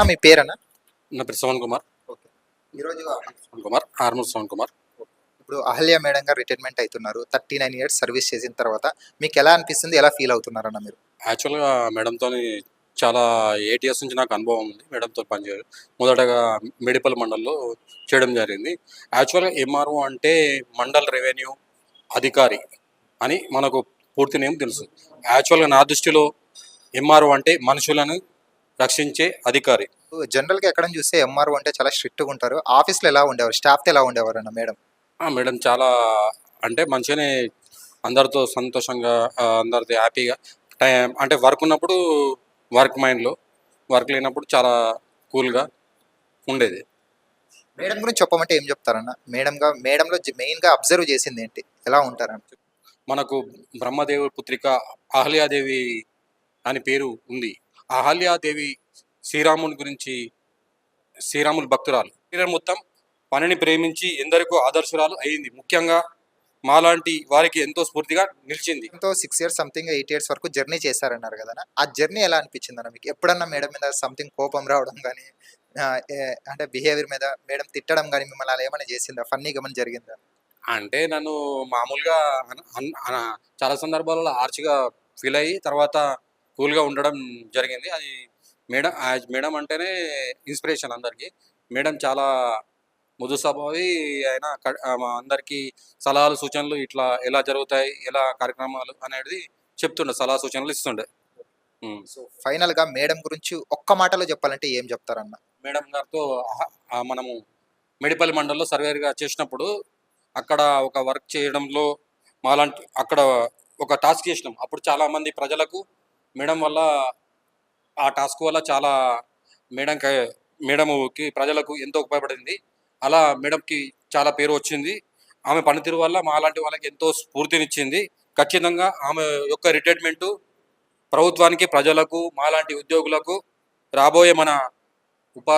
మీ పేరన్నా? నా పేరు శ్రవణ్ కుమార్. ఓకే. ఈరోజు శ్రవణ్ కుమార్, ఆర్మూర్ శ్రవణ్ కుమార్. ఇప్పుడు అహల్య మేడం గారు రిటైర్మెంట్ అవుతున్నారు. 39 ఇయర్స్ సర్వీస్ చేసిన తర్వాత మీకు ఎలా అనిపిస్తుంది? ఎలా ఫీల్ అవుతున్నారన్న మీరు? యాక్చువల్గా మేడంతోని చాలా 8 ఇయర్స్ నుంచి నాకు అనుభవం ఉంది మేడంతో పనిచేయడం. మొదటగా మెడిపల్ మండల్లో చేయడం జరిగింది. యాక్చువల్గా ఎంఆర్ఓ అంటే మండల్ రెవెన్యూ అధికారి అని మనకు పూర్తి నేమ్ తెలుసు. యాక్చువల్గా నా దృష్టిలో ఎంఆర్ఓ అంటే మనుషులను రక్షించే అధికారి. జనరల్‌గా ఎక్కడైనా చూస్తే ఎంఆర్ఓ అంటే చాలా స్ట్రిక్ట్‌గా ఉంటారు. ఆఫీస్‌లో ఎలా ఉండేవారు? స్టాఫ్‌తో ఎలా ఉండేవారన్న మేడం? మేడం చాలా అంటే మంచిగానే అందరితో సంతోషంగా అందరితో హ్యాపీగా టైం అంటే వర్క్ ఉన్నప్పుడు వర్క్ మైండ్లో, వర్క్ లేనప్పుడు చాలా కూల్గా ఉండేది. మేడం గురించి చెప్పమంటే ఏం చెప్తారన్న? మేడంలో మెయిన్‌గా అబ్జర్వ్ చేసింది ఏంటి? ఎలా ఉంటారని? మనకు బ్రహ్మదేవుడి పుత్రిక అహల్యాదేవి అని పేరు ఉంది. అహల్యాదేవి శ్రీరాముని గురించి, శ్రీరాముని భక్తురాలు. శరీరం మొత్తం పనిని ప్రేమించి ఎందరికో ఆదర్శురాలు అయింది. ముఖ్యంగా మాలాంటి వారికి ఎంతో స్ఫూర్తిగా నిలిచింది. ఎంతో 6 ఇయర్స్ సంథింగ్ 8 ఇయర్స్ వరకు జర్నీ చేశారన్నారు గదన్న! ఆ జర్నీ ఎలా అనిపించిందన్న మీకు? ఎప్పుడన్నా మేడం మీద సంథింగ్ కోపం రావడం గాని, అంటే బిహేవియర్ మీద మేడం తిట్టడం గాని మిమ్మల్ని అలా ఏమైనా చేసిందా? ఫన్నీగా ఏమైనా జరిగిందా? అంటే నన్ను మామూలుగా చాలా సందర్భాలలో హార్ష్‌గా ఫీల్ అయ్యి తర్వాత కూల్‌గా ఉండడం జరిగింది. అది మేడం అంటేనే ఇన్స్పిరేషన్ అందరికీ. మేడం చాలా మృదు స్వభావి. అయినా మా అందరికీ సలహాలు, సూచనలు ఇట్లా ఎలా జరుగుతాయి, ఎలా కార్యక్రమాలు అనేది చెప్తుండే, సలహా సూచనలు ఇస్తుండే. సో, ఫైనల్‌గా మేడం గురించి ఒక్క మాటలో చెప్పాలంటే ఏం చెప్తారన్న? మేడం గారితో మనము మెడిపల్ మండల్లో సర్వేర్‌గా చేసినప్పుడు అక్కడ ఒక వర్క్ చేయడంలో మాలాంటి అక్కడ ఒక టాస్క్ చేసినాం. అప్పుడు చాలామంది ప్రజలకు మేడం వల్ల ఆ టాస్క్ వల్ల చాలా మేడంకి మేడంకి ప్రజలకు ఎంతో ఉపయోగపడింది. అలా మేడంకి చాలా పేరు వచ్చింది. ఆమె పనితీరు వల్ల మాలాంటి వాళ్ళకి ఎంతో స్ఫూర్తినిచ్చింది. ఖచ్చితంగా ఆమె యొక్క రిటైర్మెంటు ప్రభుత్వానికి, ప్రజలకు, మాలాంటి ఉద్యోగులకు, రాబోయే మన ఉపా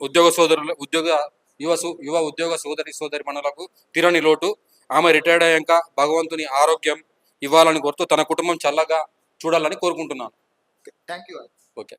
ఉద్యోగ సోదరులు యువ ఉద్యోగ సోదరిమణులకు తీరని లోటు. ఆమె రిటైర్డ్ అయ్యాక భగవంతుని ఆరోగ్యం ఇవ్వాలని కోరుతూ తన కుటుంబం చల్లగా చూడాలని కోరుకుంటున్నాను. Thank you.